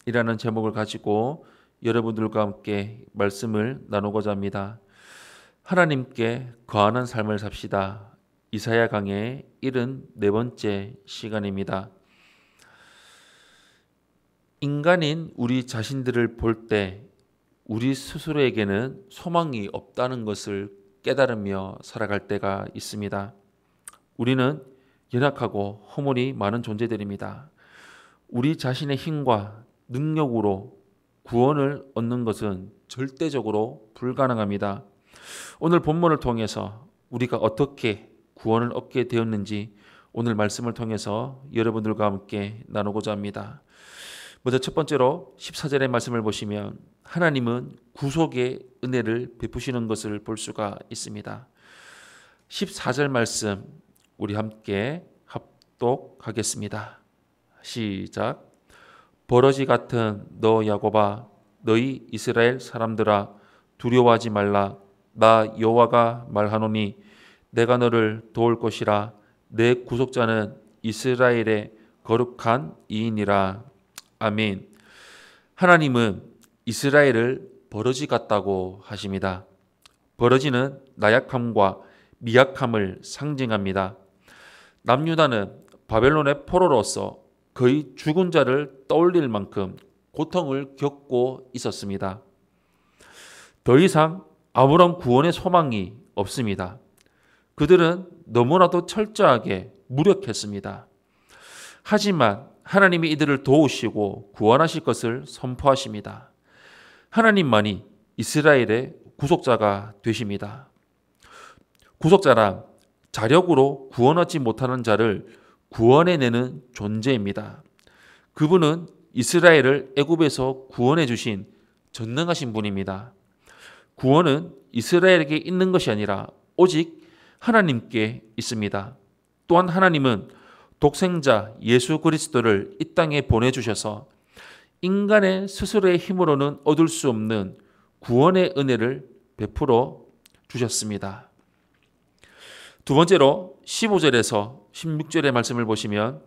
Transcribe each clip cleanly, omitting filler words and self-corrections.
이라는 제목을 가지고 여러분들과 함께 말씀을 나누고자 합니다. 하나님께 거하는 삶을 삽시다. 이사야 강의 74번째 시간입니다. 인간인 우리 자신들을 볼 때 우리 스스로에게는 소망이 없다는 것을 깨달으며 살아갈 때가 있습니다. 우리는 연약하고 허물이 많은 존재들입니다. 우리 자신의 힘과 능력으로 구원을 얻는 것은 절대적으로 불가능합니다. 오늘 본문을 통해서 우리가 어떻게 구원을 얻게 되었는지 오늘 말씀을 통해서 여러분들과 함께 나누고자 합니다. 먼저 첫 번째로 14절의 말씀을 보시면 하나님은 구속의 은혜를 베푸시는 것을 볼 수가 있습니다. 14절 말씀 우리 함께 합독하겠습니다. 시작. 버러지 같은 너 야곱아, 너희 이스라엘 사람들아, 두려워하지 말라. 나 여호와가 말하노니 내가 너를 도울 것이라. 내 구속자는 이스라엘의 거룩한 이인이라. 아멘. 하나님은 이스라엘을 버러지 같다고 하십니다. 버러지는 나약함과 미약함을 상징합니다. 남유다는 바벨론의 포로로서 거의 죽은 자를 떠올릴 만큼 고통을 겪고 있었습니다. 더 이상 아무런 구원의 소망이 없습니다. 그들은 너무나도 철저하게 무력했습니다. 하지만 하나님이 이들을 도우시고 구원하실 것을 선포하십니다. 하나님만이 이스라엘의 구속자가 되십니다. 구속자란 자력으로 구원하지 못하는 자를 구원해내는 존재입니다. 그분은 이스라엘을 애굽에서 구원해 주신 전능하신 분입니다. 구원은 이스라엘에게 있는 것이 아니라 오직 하나님께 있습니다. 또한 하나님은 독생자 예수 그리스도를 이 땅에 보내주셔서 인간의 스스로의 힘으로는 얻을 수 없는 구원의 은혜를 베풀어 주셨습니다. 두 번째로 15절에서 16절의 말씀을 보시면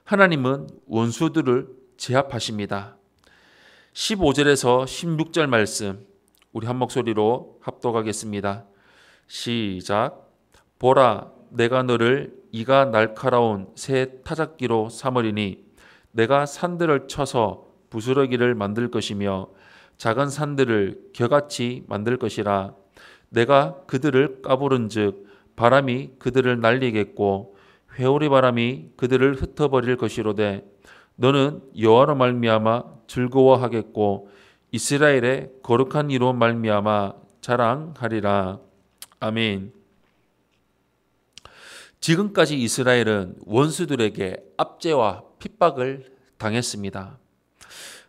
하나님은 원수들을 제압하십니다. 15절에서 16절 말씀 우리 한 목소리로 합독하겠습니다. 시작. 보라, 내가 너를 이가 날카로운 새 타작기로 삼으리니 내가 산들을 쳐서 부스러기를 만들 것이며 작은 산들을 겨같이 만들 것이라. 내가 그들을 까부른즉 바람이 그들을 날리겠고 회오리 바람이 그들을 흩어버릴 것이로되 너는 여호와로 말미암아 즐거워하겠고 이스라엘의 거룩한 이로 말미암아 자랑하리라. 아멘. 지금까지 이스라엘은 원수들에게 압제와 핍박을 당했습니다.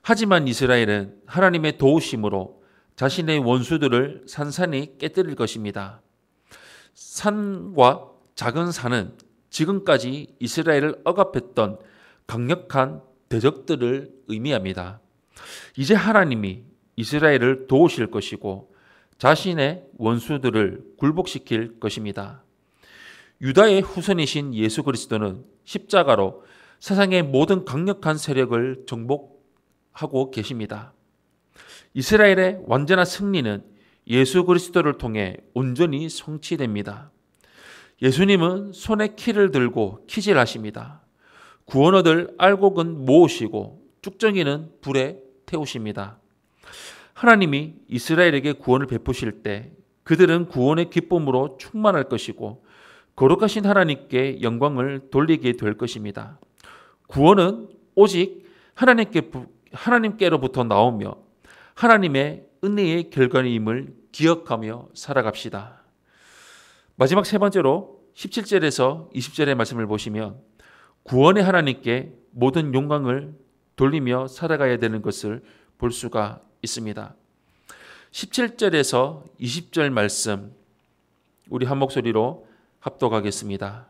하지만 이스라엘은 하나님의 도우심으로 자신의 원수들을 산산히 깨뜨릴 것입니다. 산과 작은 산은 지금까지 이스라엘을 억압했던 강력한 대적들을 의미합니다. 이제 하나님이 이스라엘을 도우실 것이고 자신의 원수들을 굴복시킬 것입니다. 유다의 후손이신 예수 그리스도는 십자가로 세상의 모든 강력한 세력을 정복하고 계십니다. 이스라엘의 완전한 승리는 예수 그리스도를 통해 온전히 성취됩니다. 예수님은 손에 키를 들고 키질하십니다. 구원 얻을 알곡은 모으시고 쭉정이는 불에 태우십니다. 하나님이 이스라엘에게 구원을 베푸실 때 그들은 구원의 기쁨으로 충만할 것이고 거룩하신 하나님께 영광을 돌리게 될 것입니다. 구원은 오직 하나님께로부터 나오며 하나님의 은혜의 결과임을 기억하며 살아갑시다. 마지막 세 번째로 17절에서 20절의 말씀을 보시면 구원의 하나님께 모든 영광을 돌리며 살아가야 되는 것을 볼 수가 있습니다. 17절에서 20절 말씀 우리 한 목소리로 합독하겠습니다.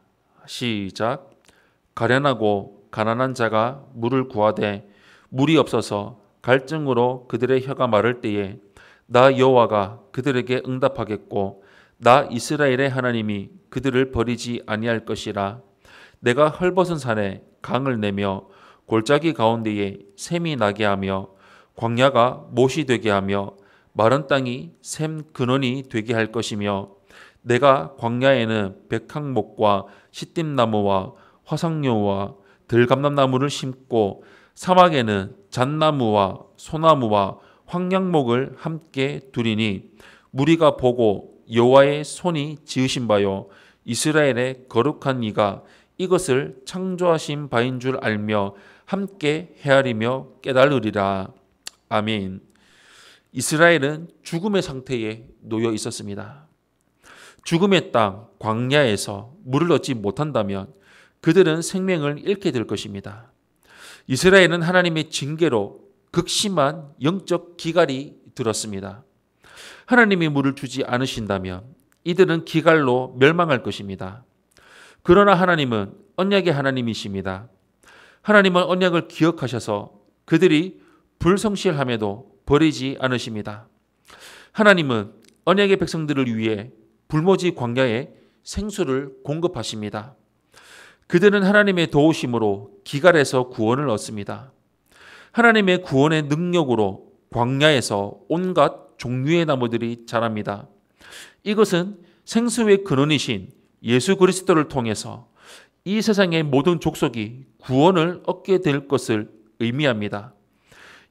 시작. 가련하고 가난한 자가 물을 구하되 물이 없어서 갈증으로 그들의 혀가 마를 때에 나 여호와가 그들에게 응답하겠고 나 이스라엘의 하나님이 그들을 버리지 아니할 것이라. 내가 헐벗은 산에 강을 내며 골짜기 가운데에 샘이 나게 하며 광야가 못이 되게 하며 마른 땅이 샘 근원이 되게 할 것이며 내가 광야에는 백향목과 시띠나무와 화석류와 들감람나무를 심고 사막에는 잣나무와 소나무와 황량목을 함께 두리니 무리가 보고 여호와의 손이 지으신 바요 이스라엘의 거룩한 이가 이것을 창조하신 바인 줄 알며 함께 헤아리며 깨달으리라. 아멘. 이스라엘은 죽음의 상태에 놓여 있었습니다. 죽음의 땅 광야에서 물을 얻지 못한다면 그들은 생명을 잃게 될 것입니다. 이스라엘은 하나님의 징계로 극심한 영적 기갈이 들었습니다. 하나님이 물을 주지 않으신다면 이들은 기갈로 멸망할 것입니다. 그러나 하나님은 언약의 하나님이십니다. 하나님은 언약을 기억하셔서 그들이 불성실함에도 버리지 않으십니다. 하나님은 언약의 백성들을 위해 불모지 광야에 생수를 공급하십니다. 그들은 하나님의 도우심으로 기갈에서 구원을 얻습니다. 하나님의 구원의 능력으로 광야에서 온갖 종류의 나무들이 자랍니다. 이것은 생수의 근원이신 예수 그리스도를 통해서 이 세상의 모든 족속이 구원을 얻게 될 것을 의미합니다.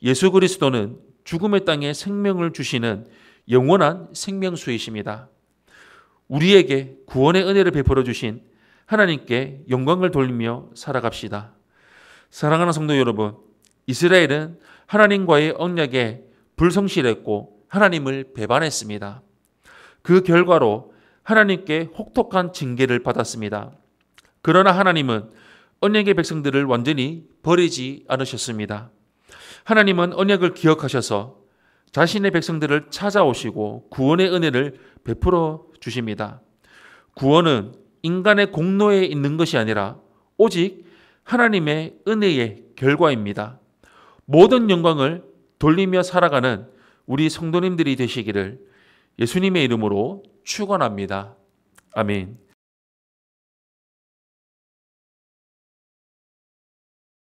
예수 그리스도는 죽음의 땅에 생명을 주시는 영원한 생명수이십니다. 우리에게 구원의 은혜를 베풀어 주신 하나님께 영광을 돌리며 살아갑시다. 사랑하는 성도 여러분, 이스라엘은 하나님과의 언약에 불성실했고 하나님을 배반했습니다. 그 결과로 하나님께 혹독한 징계를 받았습니다. 그러나 하나님은 언약의 백성들을 완전히 버리지 않으셨습니다. 하나님은 언약을 기억하셔서 자신의 백성들을 찾아오시고 구원의 은혜를 베풀어 주십니다. 구원은 인간의 공로에 있는 것이 아니라 오직 하나님의 은혜의 결과입니다. 모든 영광을 돌리며 살아가는 우리 성도님들이 되시기를 예수님의 이름으로 축원합니다. 아멘.